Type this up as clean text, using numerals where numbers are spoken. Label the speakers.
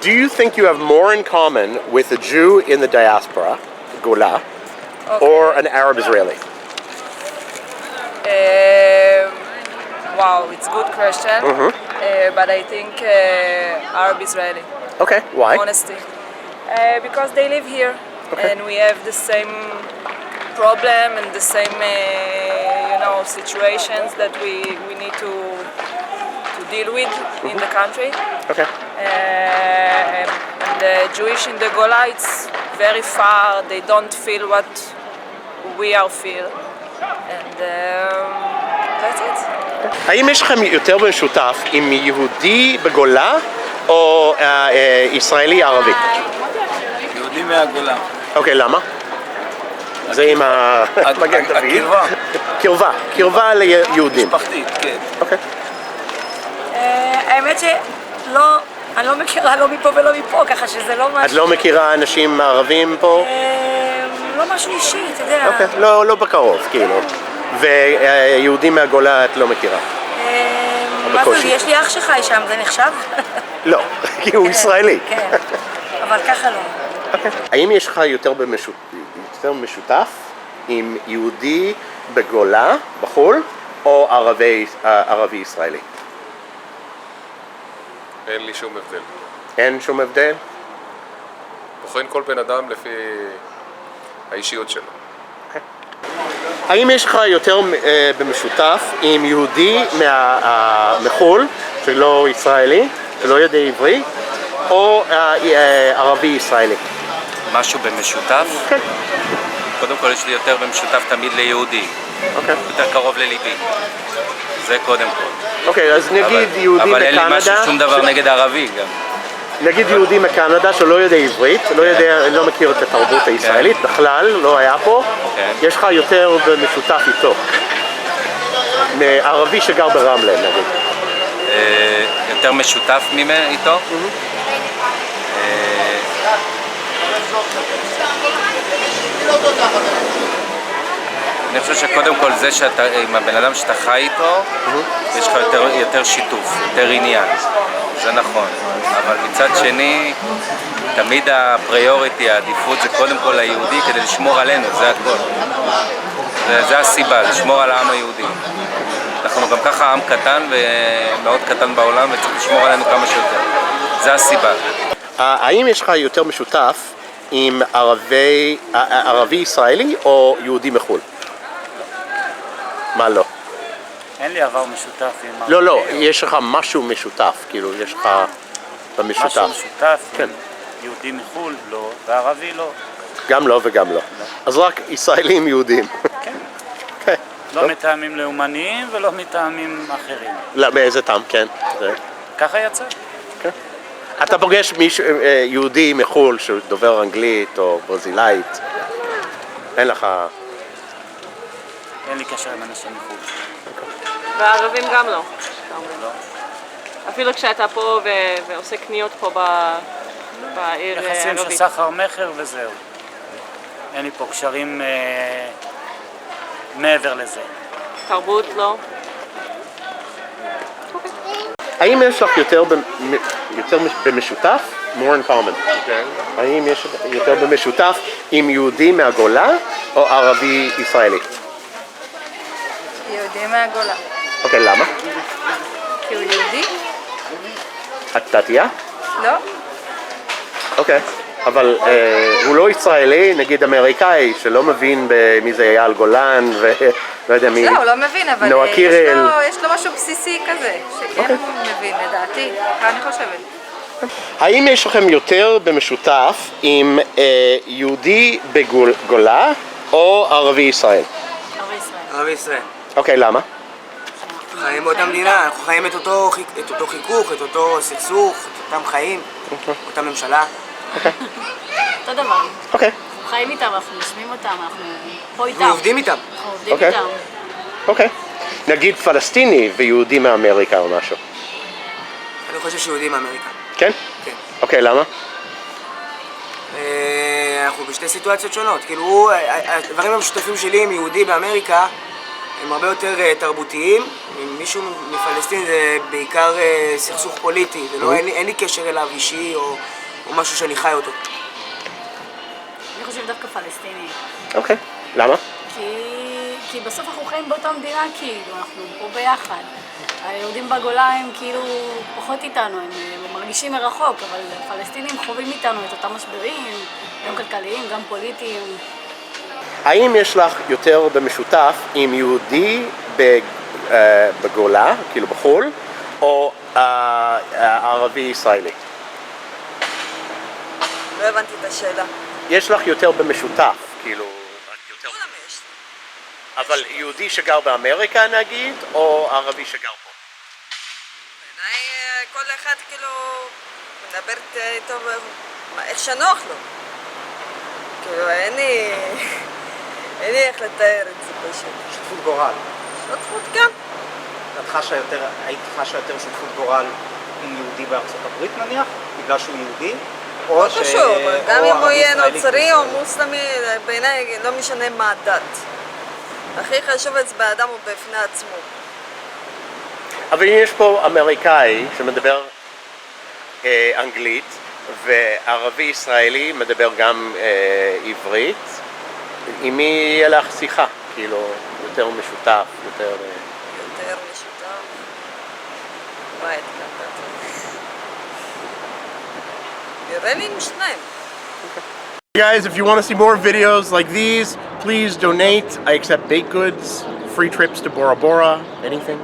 Speaker 1: Do you think you have more in common with a Jew in the diaspora, Gola, or an Arab Israeli?
Speaker 2: Wow, it's a good question. But I think Arab Israeli.
Speaker 1: Okay, why?
Speaker 2: Honesty. Because they live here,
Speaker 1: Okay.
Speaker 2: and we have the same problem and the same situations that we need to deal with in the country.
Speaker 1: Okay.
Speaker 2: And the Jewish in the Gola, it's very far. They don't feel what we are feel, and that's it.
Speaker 1: האם יש לכם יותר במשותף עם יהודי בגולה או ישראלי ערבי?
Speaker 3: יהודי מהגולה.
Speaker 1: אוקיי, למה? זה עם המגן דוד.
Speaker 3: הקרבה.
Speaker 1: קרבה ליהודים.
Speaker 3: משפחתית, כן.
Speaker 1: אוקיי.
Speaker 4: האמת שלא, אני לא מכירה לא מפה ולא מפה, ככה שזה לא משהו...
Speaker 1: את לא מכירה אנשים ערבים פה?
Speaker 4: לא משהו אישי, אתה יודע.
Speaker 1: אוקיי, לא בקרוב, כאילו. ויהודים מהגולה את לא מכירה?
Speaker 4: מה זה, יש לי אח שחי שם, זה נחשב?
Speaker 1: לא, כי הוא ישראלי.
Speaker 4: כן, אבל ככה לא.
Speaker 1: האם יש לך יותר משותף עם יהודי בגולה, בחו"ל, או ערבי ישראלי?
Speaker 5: אין לי שום הבדל.
Speaker 1: אין שום הבדל?
Speaker 5: בוחרים כל בן אדם לפי האישיות שלו.
Speaker 1: האם יש לך יותר במשותף עם יהודי מחו"ל, שלא ישראלי, שלא יודע עברי, או ערבי ישראלי?
Speaker 3: משהו במשותף?
Speaker 1: כן.
Speaker 3: קודם כל יש לי יותר במשותף תמיד ליהודי.
Speaker 1: אוקיי.
Speaker 3: יותר קרוב לליבי. זה קודם כל.
Speaker 1: אוקיי, אז נגיד יהודי
Speaker 3: אבל אין לי משהו,
Speaker 1: מקנדה...
Speaker 3: שום דבר נגד ערבי גם.
Speaker 1: נגיד יהודי מקנדה שלא יודע עברית, לא מכיר את התרבות הישראלית, בכלל, לא היה פה, יש לך יותר במשותף איתו. מערבי שגר ברמלה, נגיד.
Speaker 3: יותר משותף איתו? אני חושב שקודם כל זה שאתה, עם הבן אדם שאתה חי איתו, יש לך יותר שיתוף, יותר עניין, זה נכון. אבל מצד שני, תמיד הפריוריטי, העדיפות זה קודם כל היהודי כדי לשמור עלינו, זה הכל. זה הסיבה, לשמור על העם היהודי. אנחנו גם ככה עם קטן ומאוד קטן בעולם וצריך לשמור עלינו כמה שיותר. זה הסיבה.
Speaker 1: האם יש לך יותר משותף עם ערבי ישראלי או יהודי מחו"ל? מה לא?
Speaker 6: אין לי עבר משותף עם...
Speaker 1: לא, יש לך משהו משותף, כאילו, יש לך במשותף.
Speaker 6: משהו משותף?
Speaker 1: כן.
Speaker 6: יהודי מחו"ל? לא, וערבי לא.
Speaker 1: גם לא וגם לא. אז רק ישראלים יהודים.
Speaker 6: כן.
Speaker 1: כן.
Speaker 6: לא מטעמים לאומניים ולא מטעמים אחרים.
Speaker 1: לא, באיזה טעם, כן.
Speaker 6: ככה יצא.
Speaker 1: כן. אתה פוגש מישהו, יהודי מחו"ל שדובר אנגלית או ברזילאית, אין לך...
Speaker 6: אין לי קשר עם אנשים מחו"ל.
Speaker 2: והערבים גם לא.
Speaker 6: לא.
Speaker 2: אפילו כשאתה פה ועושה קניות פה בעיר ערבית.
Speaker 6: יחסים של סחר מכר וזהו. אין לי פה קשרים מעבר לזה.
Speaker 2: תרבות לא.
Speaker 1: האם יש לך יותר במשותף? more in common. האם יש יותר במשותף עם יהודי מהגולה או ערבי ישראלי?
Speaker 4: יהודי מהגולה.
Speaker 1: אוקיי, למה?
Speaker 4: כי הוא יהודי?
Speaker 1: את דתייה?
Speaker 4: לא.
Speaker 1: אוקיי, אבל הוא לא ישראלי, נגיד אמריקאי, שלא מבין מי זה אייל גולן ולא יודע מי...
Speaker 4: לא, הוא לא מבין, אבל
Speaker 1: נועה קירל.
Speaker 4: יש לו משהו בסיסי כזה, שכן הוא מבין, לדעתי, אני חושבת.
Speaker 1: האם יש לכם יותר במשותף עם יהודי בגולה או ערבי ישראל?
Speaker 4: ערבי ישראל.
Speaker 7: ערבי ישראל.
Speaker 1: אוקיי, למה?
Speaker 7: חיים באותה מדינה, אנחנו חיים את אותו חיכוך, את אותו סכסוך, את אותם חיים, אותה ממשלה.
Speaker 4: אותו דבר.
Speaker 1: אוקיי.
Speaker 4: אנחנו חיים איתם, אנחנו נשמים אותם, אנחנו פה איתם.
Speaker 7: אנחנו עובדים איתם.
Speaker 4: אנחנו עובדים
Speaker 1: אוקיי.
Speaker 4: איתם.
Speaker 1: אוקיי. נגיד פלסטיני ויהודי מאמריקה או משהו.
Speaker 7: אני חושב שיהודים מאמריקה.
Speaker 1: כן?
Speaker 7: כן.
Speaker 1: אוקיי, למה?
Speaker 7: אנחנו בשתי סיטואציות שונות. כאילו, הדברים המשותפים שלי עם יהודי באמריקה, הם הרבה יותר תרבותיים. עם מישהו מפלסטין זה בעיקר סכסוך פוליטי, אין לי קשר אליו אישי או משהו שאני חי אותו.
Speaker 8: אני חושב דווקא פלסטיני.
Speaker 1: אוקיי, למה?
Speaker 8: כי בסוף אנחנו חיים באותה מדינה, כאילו, אנחנו פה ביחד. היהודים בגולה הם כאילו פחות איתנו, הם מרגישים מרחוק, אבל הפלסטינים חווים איתנו את אותם משברים, גם כלכליים, גם פוליטיים.
Speaker 1: האם יש לך יותר במשותף עם יהודי בגולה, כאילו בחו"ל, או ערבי ישראלי?
Speaker 2: לא הבנתי את השאלה.
Speaker 1: יש לך יותר במשותף, כאילו...
Speaker 2: כולם יש.
Speaker 1: אבל יהודי שגר באמריקה נגיד, או ערבי שגר פה?
Speaker 2: בעיניי כל אחד כאילו מדבר איתו איך שנוח לו. כאילו אין לי איך לתאר את זה פשוט.
Speaker 9: שותפות גורל.
Speaker 2: שותפות גם.
Speaker 9: היית חשה יותר שותפות גורל עם יהודי בארצות הברית נניח, בגלל שהוא יהודי?
Speaker 2: לא קשור, גם אם הוא יהיה נוצרי או מוסלמי, בעיניי לא משנה מה הדת. הכי חשוב את האדם הוא בפני עצמו.
Speaker 1: אבל יש פה אמריקאי שמדבר אנגלית, וערבי ישראלי מדבר גם עברית. עם מי יהיה לך שיחה? כאילו, יותר משותף, יותר
Speaker 2: משותף. מה התקלטת? נראה לי עם שניים.
Speaker 1: Guys, if you want to see more videos like these, please donate. I accept baked goods, free trips to Bora Bora, anything.